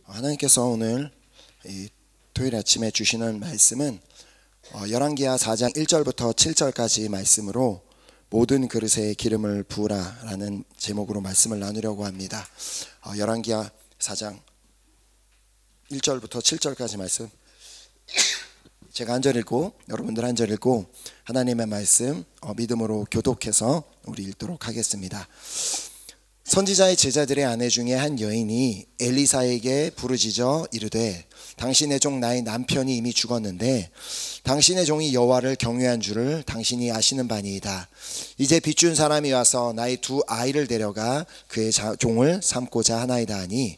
하나님께서 오늘 이 토요일 아침에 주시는 말씀은 열왕기하 4장 1절부터 7절까지 말씀으로 모든 그릇에 기름을 부으라 라는 제목으로 말씀을 나누려고 합니다. 열왕기하 4장 1절부터 7절까지 말씀, 제가 한 절 읽고 여러분들 한 절 읽고 하나님의 말씀 믿음으로 교독해서 우리 읽도록 하겠습니다. 선지자의 제자들의 아내 중에 한 여인이 엘리사에게 부르짖어 이르되 당신의 종 나의 남편이 이미 죽었는데 당신의 종이 여호와를 경외한 줄을 당신이 아시는 바니이다. 이제 빚준 사람이 와서 나의 두 아이를 데려가 그의 종을 삼고자 하나이다 하니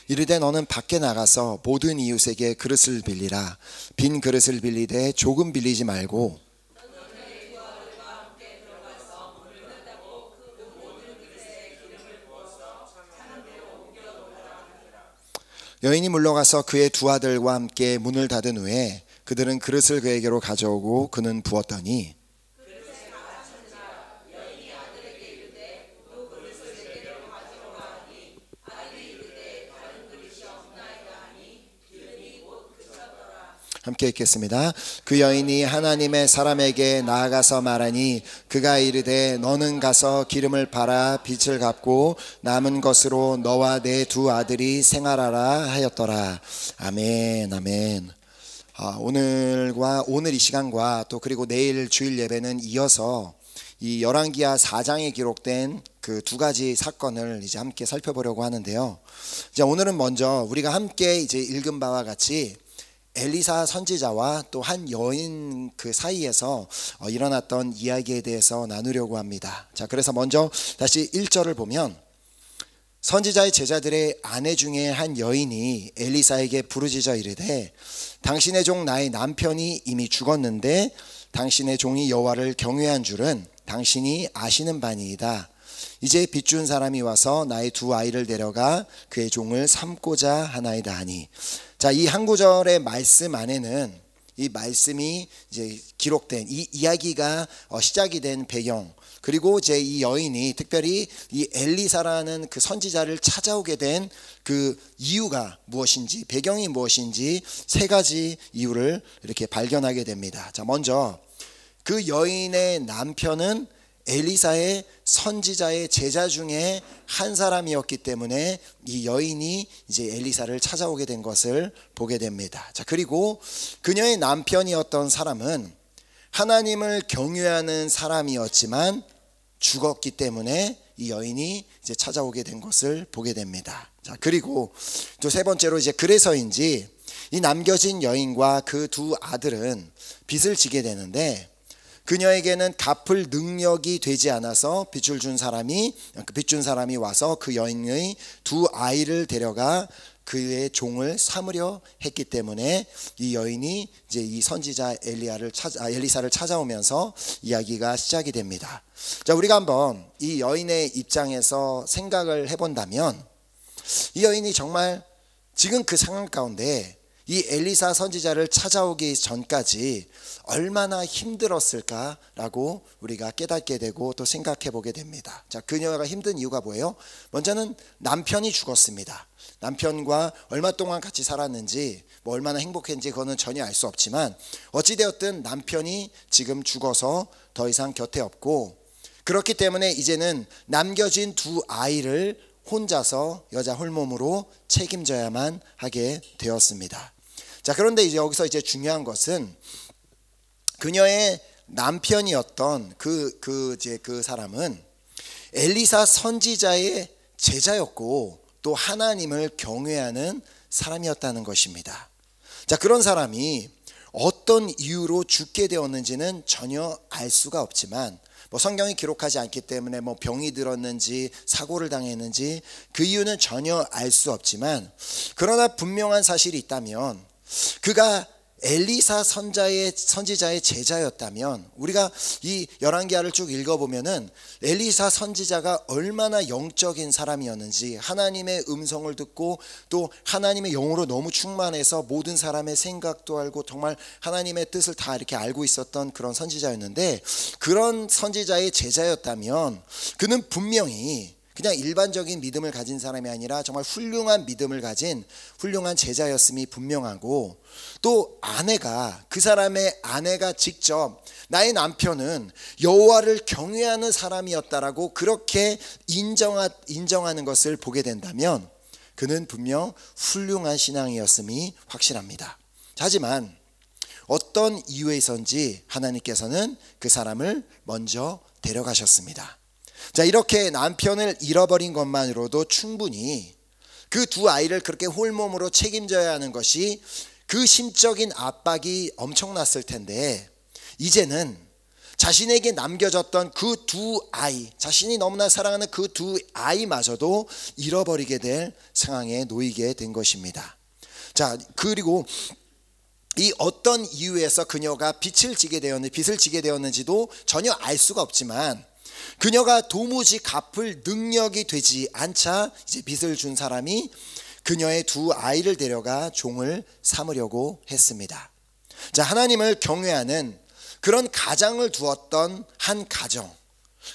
이르되 너는 밖에 나가서 모든 이웃에게 그릇을 빌리라. 빈 그릇을 빌리되 조금 빌리지 말고 여인이 물러가서 그의 두 아들과 함께 문을 닫은 후에 그들은 그릇을 그에게로 가져오고 그는 부었더니 함께 읽겠습니다. 그 여인이 하나님의 사람에게 나아가서 말하니 그가 이르되 너는 가서 기름을 팔아 빚을 갚고 남은 것으로 너와 내 두 아들이 생활하라 하였더라. 아멘, 아멘. 오늘 이 시간과 또 그리고 내일 주일 예배는 이어서 이 열왕기하 4장에 기록된 그 두 가지 사건을 이제 함께 살펴보려고 하는데요. 이제 오늘은 먼저 우리가 함께 이제 읽은 바와 같이 엘리사 선지자와 또 한 여인 그 사이에서 일어났던 이야기에 대해서 나누려고 합니다. 자, 그래서 먼저 다시 1절을 보면 선지자의 제자들의 아내 중에 한 여인이 엘리사에게 부르짖어 이르되 당신의 종 나의 남편이 이미 죽었는데 당신의 종이 여호와를 경외한 줄은 당신이 아시는 바니이다. 이제 빚준 사람이 와서 나의 두 아이를 데려가 그의 종을 삼고자 하나이다 하니. 자, 이 한 구절의 말씀 안에는 이 말씀이 이제 기록된 이 이야기가 시작이 된 배경, 그리고 이제 이 여인이 특별히 이 엘리사라는 그 선지자를 찾아오게 된 그 이유가 무엇인지, 배경이 무엇인지 세 가지 이유를 이렇게 발견하게 됩니다. 자, 먼저 그 여인의 남편은 엘리사의 선지자의 제자 중에 한 사람이었기 때문에 이 여인이 이제 엘리사를 찾아오게 된 것을 보게 됩니다. 자, 그리고 그녀의 남편이었던 사람은 하나님을 경외하는 사람이었지만 죽었기 때문에 이 여인이 이제 찾아오게 된 것을 보게 됩니다. 자, 그리고 또 세 번째로 이제 그래서인지 이 남겨진 여인과 그 두 아들은 빚을 지게 되는데 그녀에게는 갚을 능력이 되지 않아서 빚을 준 사람이 와서 그 여인의 두 아이를 데려가 그의 종을 삼으려 했기 때문에 이 여인이 이제 이 선지자 엘리사를 찾아오면서 이야기가 시작이 됩니다. 자, 우리가 한번 이 여인의 입장에서 생각을 해본다면 이 여인이 정말 지금 그 상황 가운데 이 엘리사 선지자를 찾아오기 전까지 얼마나 힘들었을까라고 우리가 깨닫게 되고 또 생각해 보게 됩니다. 자, 그녀가 힘든 이유가 뭐예요? 먼저는 남편이 죽었습니다. 남편과 얼마 동안 같이 살았는지 뭐 얼마나 행복했는지 그거는 전혀 알 수 없지만 어찌되었든 남편이 지금 죽어서 더 이상 곁에 없고, 그렇기 때문에 이제는 남겨진 두 아이를 혼자서 여자 홀몸으로 책임져야만 하게 되었습니다. 자, 그런데 이제 여기서 이제 중요한 것은 그녀의 남편이었던 그 사람은 엘리사 선지자의 제자였고 또 하나님을 경외하는 사람이었다는 것입니다. 자, 그런 사람이 어떤 이유로 죽게 되었는지는 전혀 알 수가 없지만 뭐 성경이 기록하지 않기 때문에 뭐 병이 들었는지 사고를 당했는지 그 이유는 전혀 알 수 없지만, 그러나 분명한 사실이 있다면 그가 엘리사 선지자의 제자였다면, 우리가 이 열왕기하를 쭉 읽어보면은 엘리사 선지자가 얼마나 영적인 사람이었는지, 하나님의 음성을 듣고 또 하나님의 영으로 너무 충만해서 모든 사람의 생각도 알고 정말 하나님의 뜻을 다 이렇게 알고 있었던 그런 선지자였는데, 그런 선지자의 제자였다면 그는 분명히 그냥 일반적인 믿음을 가진 사람이 아니라 정말 훌륭한 믿음을 가진 훌륭한 제자였음이 분명하고, 또 그 사람의 아내가 직접 나의 남편은 여호와를 경외하는 사람이었다라고 그렇게 인정하는 것을 보게 된다면 그는 분명 훌륭한 신앙이었음이 확실합니다. 하지만 어떤 이유에 있었는지 하나님께서는 그 사람을 먼저 데려가셨습니다. 자, 이렇게 남편을 잃어버린 것만으로도 충분히 그 두 아이를 그렇게 홀몸으로 책임져야 하는 것이 그 심적인 압박이 엄청났을 텐데, 이제는 자신에게 남겨졌던 그 두 아이, 자신이 너무나 사랑하는 그 두 아이마저도 잃어버리게 될 상황에 놓이게 된 것입니다. 자, 그리고 이 어떤 이유에서 그녀가 빚을 지게 되었는지도 전혀 알 수가 없지만, 그녀가 도무지 갚을 능력이 되지 않자 이제 빚을 준 사람이 그녀의 두 아이를 데려가 종을 삼으려고 했습니다. 자, 하나님을 경외하는 그런 가장을 두었던 한 가정,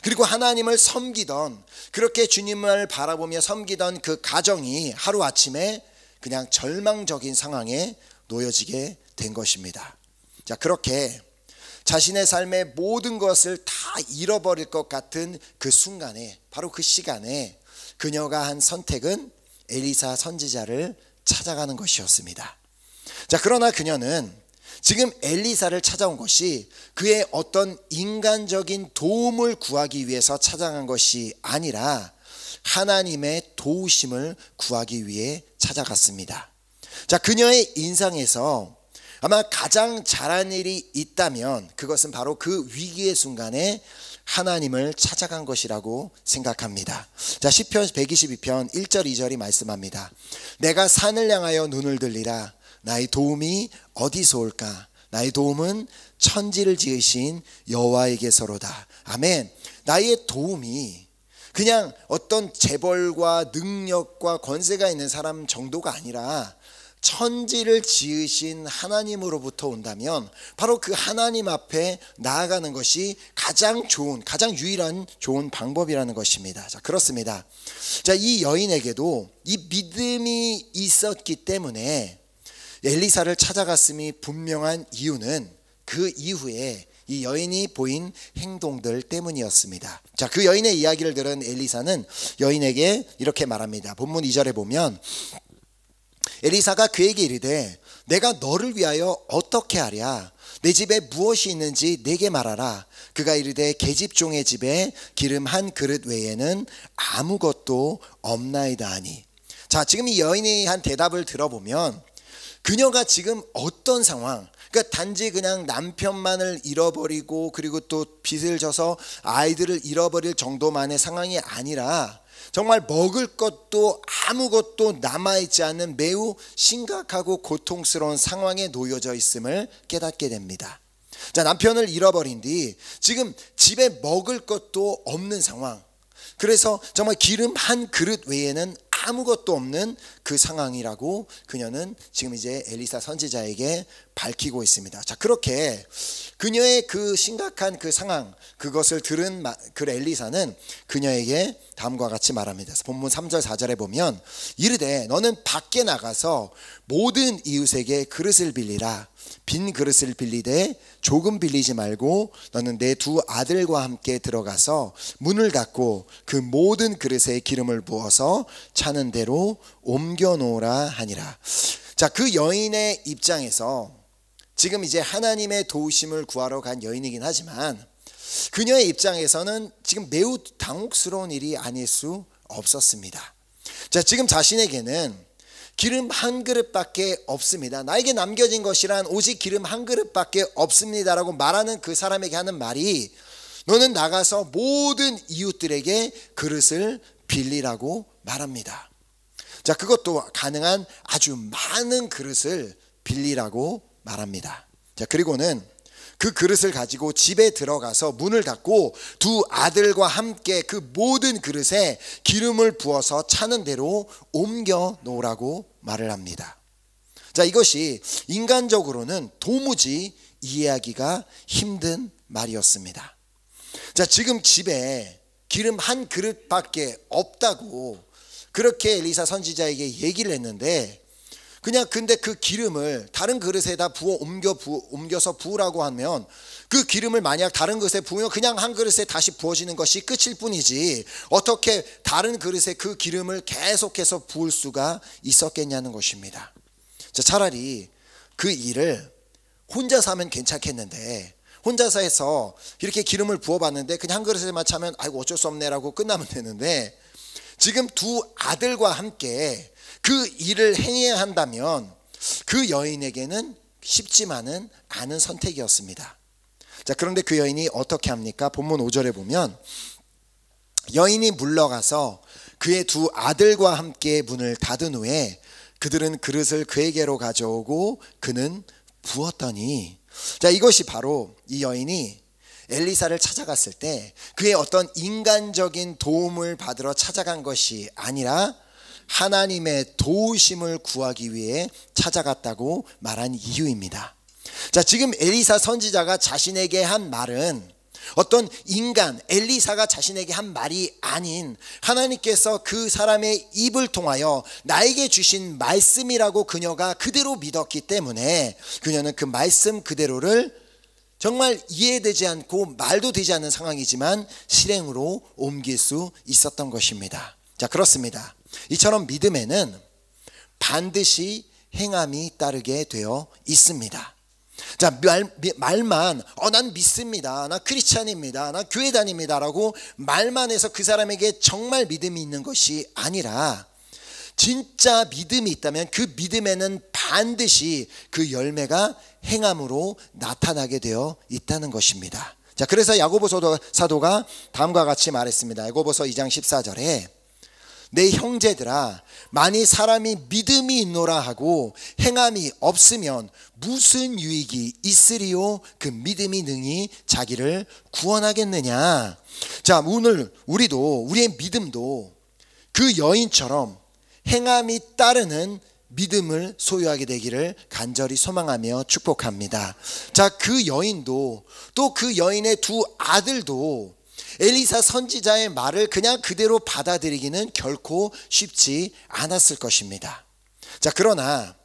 그리고 하나님을 섬기던, 그렇게 주님을 바라보며 섬기던 그 가정이 하루아침에 그냥 절망적인 상황에 놓여지게 된 것입니다. 자, 그렇게 자신의 삶의 모든 것을 다 잃어버릴 것 같은 그 순간에, 바로 그 시간에 그녀가 한 선택은 엘리사 선지자를 찾아가는 것이었습니다. 자, 그러나 그녀는 지금 엘리사를 찾아온 것이 그의 어떤 인간적인 도움을 구하기 위해서 찾아간 것이 아니라 하나님의 도우심을 구하기 위해 찾아갔습니다. 자, 그녀의 인생에서 아마 가장 잘한 일이 있다면 그것은 바로 그 위기의 순간에 하나님을 찾아간 것이라고 생각합니다. 자, 시편 122편 1절 2절이 말씀합니다. 내가 산을 향하여 눈을 들리라. 나의 도움이 어디서 올까? 나의 도움은 천지를 지으신 여호와에게서로다. 아멘. 나의 도움이 그냥 어떤 재벌과 능력과 권세가 있는 사람 정도가 아니라 천지를 지으신 하나님으로부터 온다면 바로 그 하나님 앞에 나아가는 것이 가장 유일한 좋은 방법이라는 것입니다. 자, 그렇습니다. 자, 이 여인에게도 이 믿음이 있었기 때문에 엘리사를 찾아갔음이 분명한 이유는 그 이후에 이 여인이 보인 행동들 때문이었습니다. 자, 그 여인의 이야기를 들은 엘리사는 여인에게 이렇게 말합니다. 본문 2절에 보면 엘리사가 그에게 이르되 내가 너를 위하여 어떻게 하랴? 내 집에 무엇이 있는지 내게 말하라. 그가 이르되 계집종의 집에 기름 한 그릇 외에는 아무것도 없나이다 하니. 자, 지금 이 여인이 한 대답을 들어보면 그녀가 지금 어떤 상황, 그러니까 단지 그냥 남편만을 잃어버리고 그리고 또 빚을 져서 아이들을 잃어버릴 정도만의 상황이 아니라 정말 먹을 것도 아무것도 남아있지 않는 매우 심각하고 고통스러운 상황에 놓여져 있음을 깨닫게 됩니다. 자, 남편을 잃어버린 뒤 지금 집에 먹을 것도 없는 상황, 그래서 정말 기름 한 그릇 외에는 아무것도 없는 그 상황이라고 그녀는 지금 이제 엘리사 선지자에게 밝히고 있습니다. 자, 그렇게 그녀의 그 심각한 그 상황, 그것을 들은 그 엘리사는 그녀에게 다음과 같이 말합니다. 본문 3절 4절에 보면 이르되 너는 밖에 나가서 모든 이웃에게 그릇을 빌리라. 빈 그릇을 빌리되 조금 빌리지 말고 너는 내 두 아들과 함께 들어가서 문을 닫고 그 모든 그릇에 기름을 부어서 차는 대로 옮겨 놓으라 하니라. 자, 그 여인의 입장에서 지금 이제 하나님의 도우심을 구하러 간 여인이긴 하지만 그녀의 입장에서는 지금 매우 당혹스러운 일이 아닐 수 없었습니다. 자, 지금 자신에게는 기름 한 그릇밖에 없습니다. 나에게 남겨진 것이란 오직 기름 한 그릇밖에 없습니다라고 말하는 그 사람에게 하는 말이 너는 나가서 모든 이웃들에게 그릇을 빌리라고 말합니다. 자, 그것도 가능한 아주 많은 그릇을 빌리라고 말합니다. 자, 그리고는 그 그릇을 가지고 집에 들어가서 문을 닫고 두 아들과 함께 그 모든 그릇에 기름을 부어서 차는 대로 옮겨 놓으라고 말을 합니다. 자, 이것이 인간적으로는 도무지 이해하기가 힘든 말이었습니다. 자, 지금 집에 기름 한 그릇밖에 없다고 그렇게 엘리사 선지자에게 얘기를 했는데, 근데 그 기름을 다른 그릇에다 옮겨서 부으라고 하면, 그 기름을 만약 다른 그릇에 부으면 그냥 한 그릇에 다시 부어지는 것이 끝일 뿐이지 어떻게 다른 그릇에 그 기름을 계속해서 부을 수가 있었겠냐는 것입니다. 자, 차라리 그 일을 혼자서 하면 괜찮겠는데, 혼자서 해서 이렇게 기름을 부어봤는데 그냥 한 그릇에만 차면 아이고 어쩔 수 없네라고 끝나면 되는데, 지금 두 아들과 함께 그 일을 행해야 한다면 그 여인에게는 쉽지만은 않은 선택이었습니다. 자, 그런데 그 여인이 어떻게 합니까? 본문 5절에 보면 여인이 물러가서 그의 두 아들과 함께 문을 닫은 후에 그들은 그릇을 그에게로 가져오고 그는 부었더니, 자, 이것이 바로 이 여인이 엘리사를 찾아갔을 때 그의 어떤 인간적인 도움을 받으러 찾아간 것이 아니라 하나님의 도우심을 구하기 위해 찾아갔다고 말한 이유입니다. 자, 지금 엘리사 선지자가 자신에게 한 말은 어떤 인간 엘리사가 자신에게 한 말이 아닌 하나님께서 그 사람의 입을 통하여 나에게 주신 말씀이라고 그녀가 그대로 믿었기 때문에 그녀는 그 말씀 그대로를 정말 이해되지 않고 말도 되지 않는 상황이지만 실행으로 옮길 수 있었던 것입니다. 자, 그렇습니다. 이처럼 믿음에는 반드시 행함이 따르게 되어 있습니다. 자, 말만 난 믿습니다, 나 크리스찬입니다, 나 교회 다닙니다 라고 말만 해서 그 사람에게 정말 믿음이 있는 것이 아니라, 진짜 믿음이 있다면 그 믿음에는 반드시 그 열매가 행함으로 나타나게 되어 있다는 것입니다. 자, 그래서 야고보 사도가 다음과 같이 말했습니다. 야고보서 2장 14절에 내 형제들아, 만일 사람이 믿음이 있노라 하고 행함이 없으면 무슨 유익이 있으리요? 그 믿음이 능히 자기를 구원하겠느냐. 자, 오늘 우리의 믿음도 그 여인처럼 행함이 따르는 믿음을 소유하게 되기를 간절히 소망하며 축복합니다. 자, 그 여인도 또 그 여인의 두 아들도 엘리사 선지자의 말을 그냥 그대로 받아들이기는 결코 쉽지 않았을 것입니다. 자, 그러나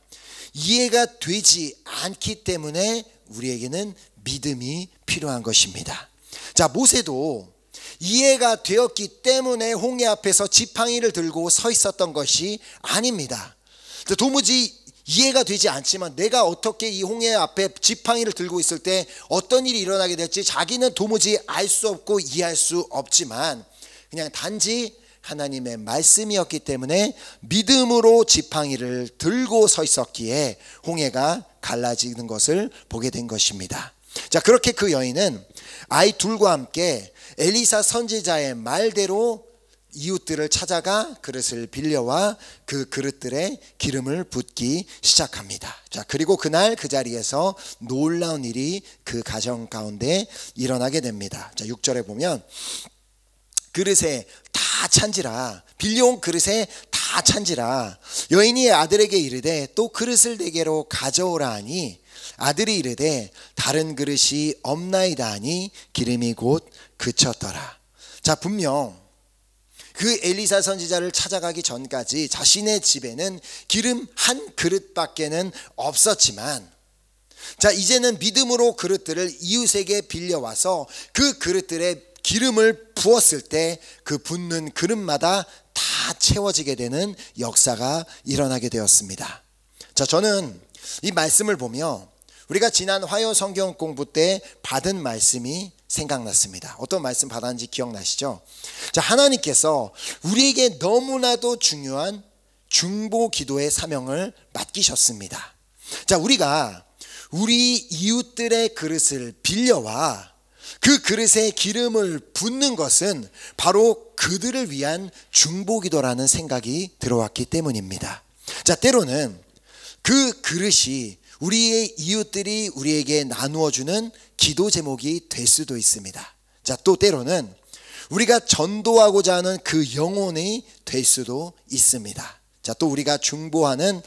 이해가 되지 않기 때문에 우리에게는 믿음이 필요한 것입니다. 자, 모세도 이해가 되었기 때문에 홍해 앞에서 지팡이를 들고 서 있었던 것이 아닙니다. 도무지 이해가 되지 않지만 내가 어떻게 이 홍해 앞에 지팡이를 들고 있을 때 어떤 일이 일어나게 될지 자기는 도무지 알 수 없고 이해할 수 없지만 그냥 단지 하나님의 말씀이었기 때문에 믿음으로 지팡이를 들고 서 있었기에 홍해가 갈라지는 것을 보게 된 것입니다. 자, 그렇게 그 여인은 아이 둘과 함께 엘리사 선지자의 말대로 이웃들을 찾아가 그릇을 빌려와 그 그릇들에 기름을 붓기 시작합니다. 자, 그리고 그날 그 자리에서 놀라운 일이 그 가정 가운데 일어나게 됩니다. 자, 6절에 보면 그릇에 다 찬지라, 빌려온 그릇에 다 찬지라 여인이 아들에게 이르되 또 그릇을 내게로 가져오라 하니 아들이 이르되 다른 그릇이 없나이다 하니 기름이 곧 그쳤더라. 자, 분명 그 엘리사 선지자를 찾아가기 전까지 자신의 집에는 기름 한 그릇밖에는 없었지만, 자, 이제는 믿음으로 그릇들을 이웃에게 빌려와서 그 그릇들에 기름을 부었을 때 그 붓는 그릇마다 다 채워지게 되는 역사가 일어나게 되었습니다. 자, 저는 이 말씀을 보며 우리가 지난 화요 성경 공부 때 받은 말씀이 생각났습니다. 어떤 말씀 받았는지 기억나시죠? 자, 하나님께서 우리에게 너무나도 중요한 중보 기도의 사명을 맡기셨습니다. 자, 우리가 우리 이웃들의 그릇을 빌려와 그 그릇에 기름을 붓는 것은 바로 그들을 위한 중보 기도라는 생각이 들어왔기 때문입니다. 자, 때로는 그 그릇이 우리의 이웃들이 우리에게 나누어주는 기도 제목이 될 수도 있습니다. 자, 또 때로는 우리가 전도하고자 하는 그 영혼이 될 수도 있습니다. 자, 또 우리가 중보기도하는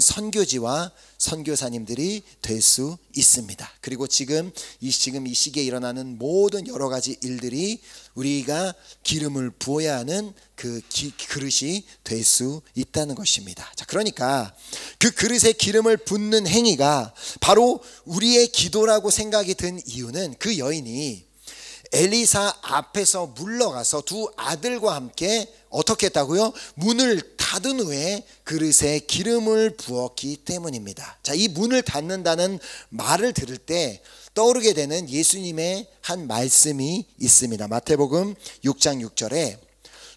선교지와 선교사님들이 될 수 있습니다. 그리고 지금 이 시기에 일어나는 모든 여러 가지 일들이 우리가 기름을 부어야 하는 그 그릇이 될 수 있다는 것입니다. 자, 그러니까 그 그릇에 기름을 붓는 행위가 바로 우리의 기도라고 생각이 든 이유는 그 여인이 엘리사 앞에서 물러가서 두 아들과 함께 어떻게 했다고요? 문을 닫은 후에 그릇에 기름을 부었기 때문입니다. 자, 이 문을 닫는다는 말을 들을 때 떠오르게 되는 예수님의 한 말씀이 있습니다. 마태복음 6장 6절에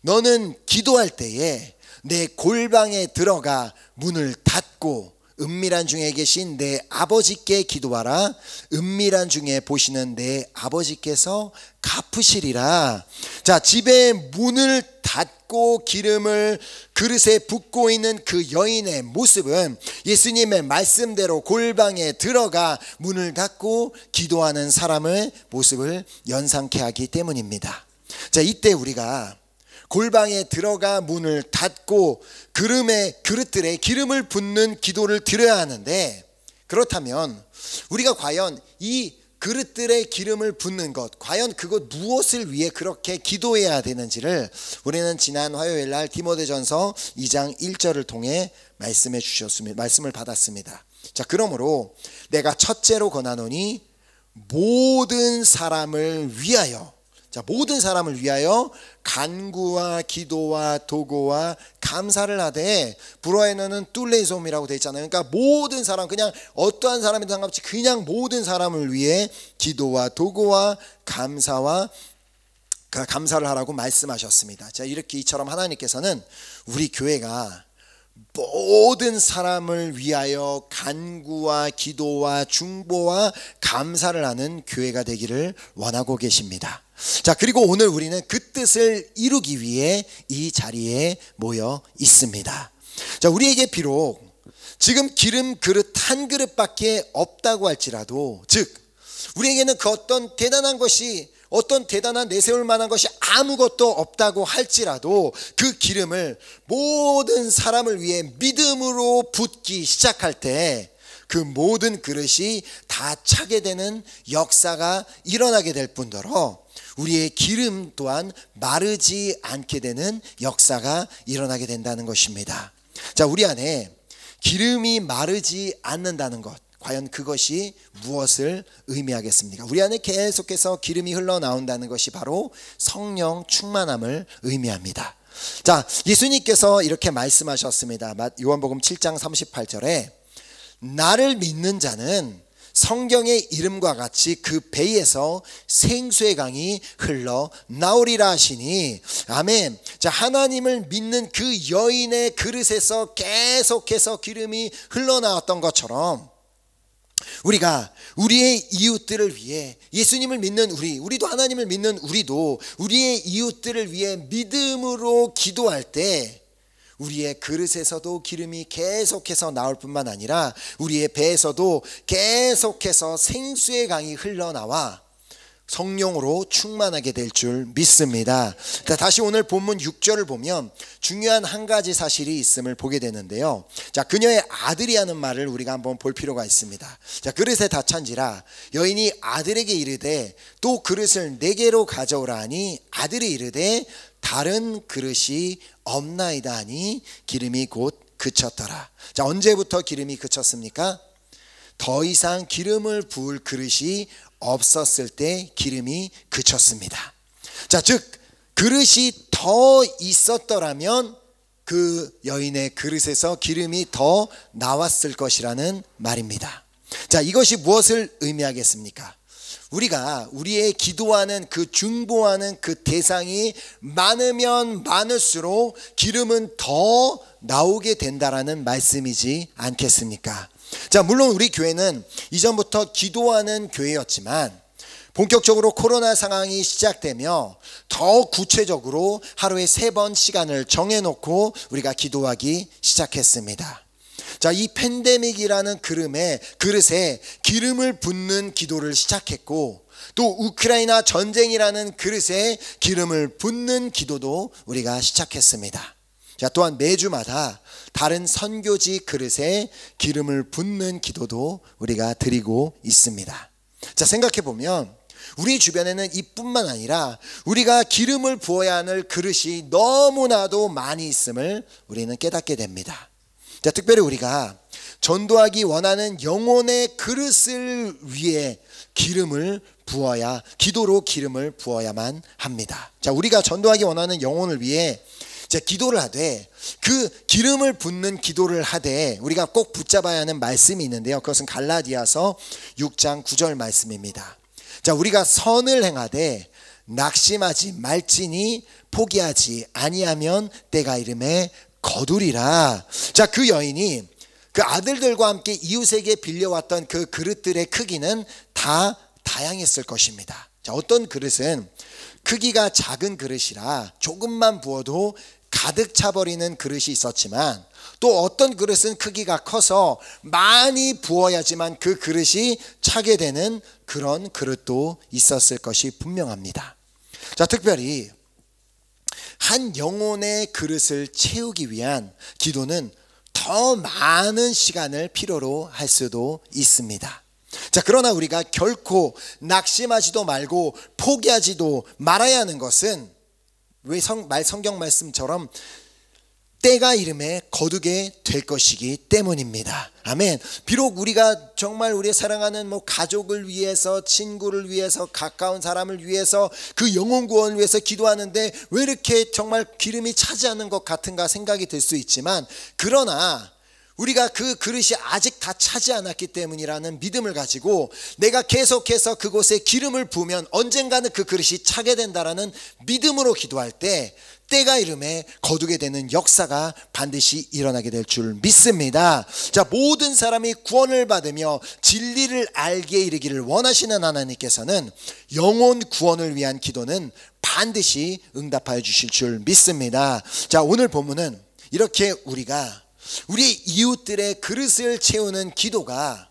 너는 기도할 때에 내 골방에 들어가 문을 닫고 은밀한 중에 계신 내 아버지께 기도하라. 은밀한 중에 보시는 내 아버지께서 갚으시리라. 자, 집에 문을 닫고 기름을 그릇에 붓고 있는 그 여인의 모습은 예수님의 말씀대로 골방에 들어가 문을 닫고 기도하는 사람의 모습을 연상케 하기 때문입니다. 자, 이때 우리가 골방에 들어가 문을 닫고 그릇들에 기름을 붓는 기도를 드려야 하는데, 그렇다면 우리가 과연 이 그릇들에 기름을 붓는 것, 과연 그것 무엇을 위해 그렇게 기도해야 되는지를 우리는 지난 화요일 날 디모데전서 2장 1절을 통해 말씀을 받았습니다. 자, 그러므로 내가 첫째로 권하노니 모든 사람을 위하여, 자, 모든 사람을 위하여 간구와 기도와 도고와 감사를 하되, 불어에는 뚫레솜이라고 되어 있잖아요. 그러니까 모든 사람, 그냥 어떠한 사람이든 상관없이 그냥 모든 사람을 위해 기도와 도고와 감사를 하라고 말씀하셨습니다. 자, 이렇게 이처럼 하나님께서는 우리 교회가 모든 사람을 위하여 간구와 기도와 중보와 감사를 하는 교회가 되기를 원하고 계십니다. 자, 그리고 오늘 우리는 그 뜻을 이루기 위해 이 자리에 모여 있습니다. 자, 우리에게 비록 지금 기름 그릇 한 그릇밖에 없다고 할지라도, 즉 우리에게는 그 어떤 대단한 것이, 어떤 대단한 내세울 만한 것이 아무것도 없다고 할지라도 그 기름을 모든 사람을 위해 믿음으로 붓기 시작할 때 그 모든 그릇이 다 차게 되는 역사가 일어나게 될 뿐더러 우리의 기름 또한 마르지 않게 되는 역사가 일어나게 된다는 것입니다. 자, 우리 안에 기름이 마르지 않는다는 것, 과연 그것이 무엇을 의미하겠습니까? 우리 안에 계속해서 기름이 흘러나온다는 것이 바로 성령 충만함을 의미합니다. 자, 예수님께서 이렇게 말씀하셨습니다. 요한복음 7장 38절에 나를 믿는 자는 성경의 이름과 같이 그 배에서 생수의 강이 흘러나오리라 하시니, 아멘. 자, 하나님을 믿는 그 여인의 그릇에서 계속해서 기름이 흘러나왔던 것처럼 우리가 우리의 이웃들을 위해, 예수님을 믿는 우리도 하나님을 믿는 우리도 우리의 이웃들을 위해 믿음으로 기도할 때 우리의 그릇에서도 기름이 계속해서 나올 뿐만 아니라 우리의 배에서도 계속해서 생수의 강이 흘러나와 성령으로 충만하게 될 줄 믿습니다. 다시 오늘 본문 6절을 보면 중요한 한 가지 사실이 있음을 보게 되는데요. 자, 그녀의 아들이 하는 말을 우리가 한번 볼 필요가 있습니다. 자, 그릇에 다 찬지라 여인이 아들에게 이르되 또 그릇을 4개로 가져오라 하니 아들이 이르되 다른 그릇이 없나이다 하니 기름이 곧 그쳤더라. 자, 언제부터 기름이 그쳤습니까? 더 이상 기름을 부을 그릇이 없었을 때 기름이 그쳤습니다. 자, 즉 그릇이 더 있었더라면 그 여인의 그릇에서 기름이 더 나왔을 것이라는 말입니다. 자, 이것이 무엇을 의미하겠습니까? 우리가 우리의 기도하는 그 중보하는 그 대상이 많으면 많을수록 기름은 더 나오게 된다라는 말씀이지 않겠습니까? 자, 물론 우리 교회는 이전부터 기도하는 교회였지만 본격적으로 코로나 상황이 시작되며 더 구체적으로 하루에 3번 시간을 정해놓고 우리가 기도하기 시작했습니다. 자, 이 팬데믹이라는 그릇에 기름을 붓는 기도를 시작했고, 또 우크라이나 전쟁이라는 그릇에 기름을 붓는 기도도 우리가 시작했습니다. 자, 또한 매주마다 다른 선교지 그릇에 기름을 붓는 기도도 우리가 드리고 있습니다. 자, 생각해 보면 우리 주변에는 이뿐만 아니라 우리가 기름을 부어야 하는 그릇이 너무나도 많이 있음을 우리는 깨닫게 됩니다. 자, 특별히 우리가 전도하기 원하는 영혼의 그릇을 위해 기름을 부어야, 기도로 기름을 부어야만 합니다. 자, 우리가 전도하기 원하는 영혼을 위해 기도를 하되, 그 기름을 붓는 기도를 하되 우리가 꼭 붙잡아야 하는 말씀이 있는데요, 그것은 갈라디아서 6장 9절 말씀입니다. 자, 우리가 선을 행하되 낙심하지 말지니 포기하지 아니하면 때가 이름에 거두리라. 자, 그 여인이 그 아들들과 함께 이웃에게 빌려왔던 그 그릇들의 크기는 다 다양했을 것입니다. 자, 어떤 그릇은 크기가 작은 그릇이라 조금만 부어도 가득 차버리는 그릇이 있었지만, 또 어떤 그릇은 크기가 커서 많이 부어야지만 그 그릇이 차게 되는 그런 그릇도 있었을 것이 분명합니다. 자, 특별히 한 영혼의 그릇을 채우기 위한 기도는 더 많은 시간을 필요로 할 수도 있습니다. 자, 그러나 우리가 결코 낙심하지도 말고 포기하지도 말아야 하는 것은 성경 말씀처럼 때가 이름에 거두게 될 것이기 때문입니다. 아멘. 비록 우리가 정말 우리 사랑하는 가족을 위해서, 친구를 위해서, 가까운 사람을 위해서, 그 영혼 구원을 위해서 기도하는데 왜 이렇게 정말 기름이 차지 않는 것 같은가 생각이 들 수 있지만, 그러나 우리가 그 그릇이 아직 다 차지 않았기 때문이라는 믿음을 가지고 내가 계속해서 그곳에 기름을 부으면 언젠가는 그 그릇이 차게 된다라는 믿음으로 기도할 때 때가 이름에 거두게 되는 역사가 반드시 일어나게 될 줄 믿습니다. 자, 모든 사람이 구원을 받으며 진리를 알게 이르기를 원하시는 하나님께서는 영혼 구원을 위한 기도는 반드시 응답하여 주실 줄 믿습니다. 자, 오늘 본문은 이렇게 우리가 우리 이웃들의 그릇을 채우는 기도가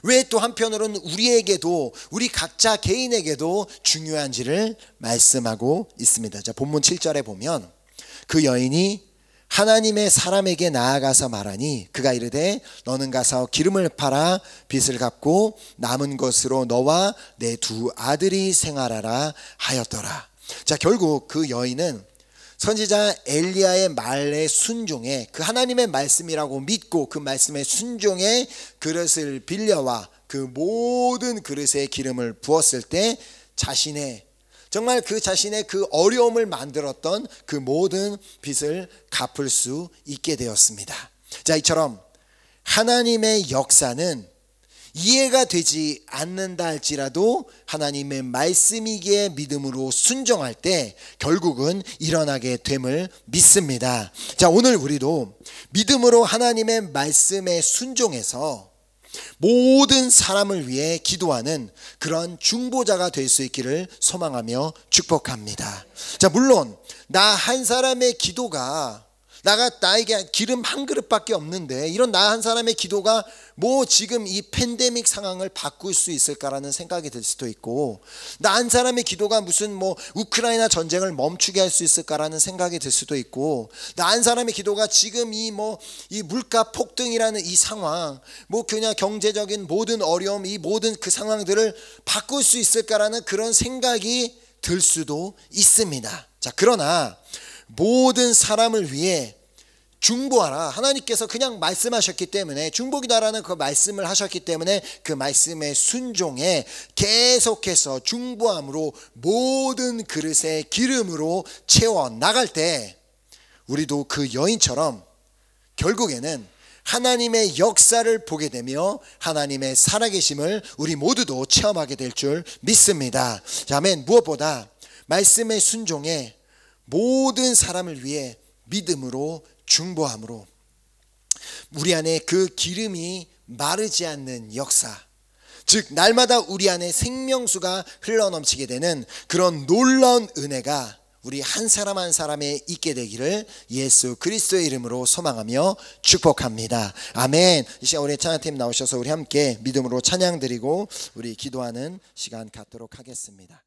왜 또 한편으로는 우리에게도, 우리 각자 개인에게도 중요한지를 말씀하고 있습니다. 자, 본문 7절에 보면 그 여인이 하나님의 사람에게 나아가서 말하니 그가 이르되 너는 가서 기름을 팔아 빚을 갚고 남은 것으로 너와 내 두 아들이 생활하라 하였더라. 자, 결국 그 여인은 선지자 엘리야의 말에 순종해, 그 하나님의 말씀이라고 믿고 그 말씀에 순종해 그릇을 빌려와 그 모든 그릇에 기름을 부었을 때 정말 그 자신의 그 어려움을 만들었던 그 모든 빚을 갚을 수 있게 되었습니다. 자, 이처럼 하나님의 역사는 이해가 되지 않는다 할지라도 하나님의 말씀이기에 믿음으로 순종할 때 결국은 일어나게 됨을 믿습니다. 자, 오늘 우리도 믿음으로 하나님의 말씀에 순종해서 모든 사람을 위해 기도하는 그런 중보자가 될 수 있기를 소망하며 축복합니다. 자, 물론 나 한 사람의 기도가, 나에게 기름 한 그릇밖에 없는데 이런 나 한 사람의 기도가 지금 이 팬데믹 상황을 바꿀 수 있을까라는 생각이 들 수도 있고, 나 한 사람의 기도가 무슨 우크라이나 전쟁을 멈추게 할 수 있을까라는 생각이 들 수도 있고, 나 한 사람의 기도가 지금 이 물가 폭등이라는 이 상황, 그냥 경제적인 모든 어려움, 이 모든 그 상황들을 바꿀 수 있을까라는 그런 생각이 들 수도 있습니다. 자, 그러나 모든 사람을 위해 중보하라. 하나님께서 그냥 말씀하셨기 때문에, 중보기도하라는 그 말씀을 하셨기 때문에 그 말씀에 순종해 계속해서 중보함으로 모든 그릇에 기름으로 채워 나갈 때 우리도 그 여인처럼 결국에는 하나님의 역사를 보게 되며 하나님의 살아계심을 우리 모두도 체험하게 될 줄 믿습니다. 자, 아멘. 무엇보다 말씀에 순종해 모든 사람을 위해 믿음으로 중보함으로 우리 안에 그 기름이 마르지 않는 역사, 즉 날마다 우리 안에 생명수가 흘러넘치게 되는 그런 놀라운 은혜가 우리 한 사람 한 사람에 있게 되기를 예수 그리스도의 이름으로 소망하며 축복합니다. 아멘. 이 시간 우리 찬양팀 나오셔서 우리 함께 믿음으로 찬양 드리고 우리 기도하는 시간 갖도록 하겠습니다.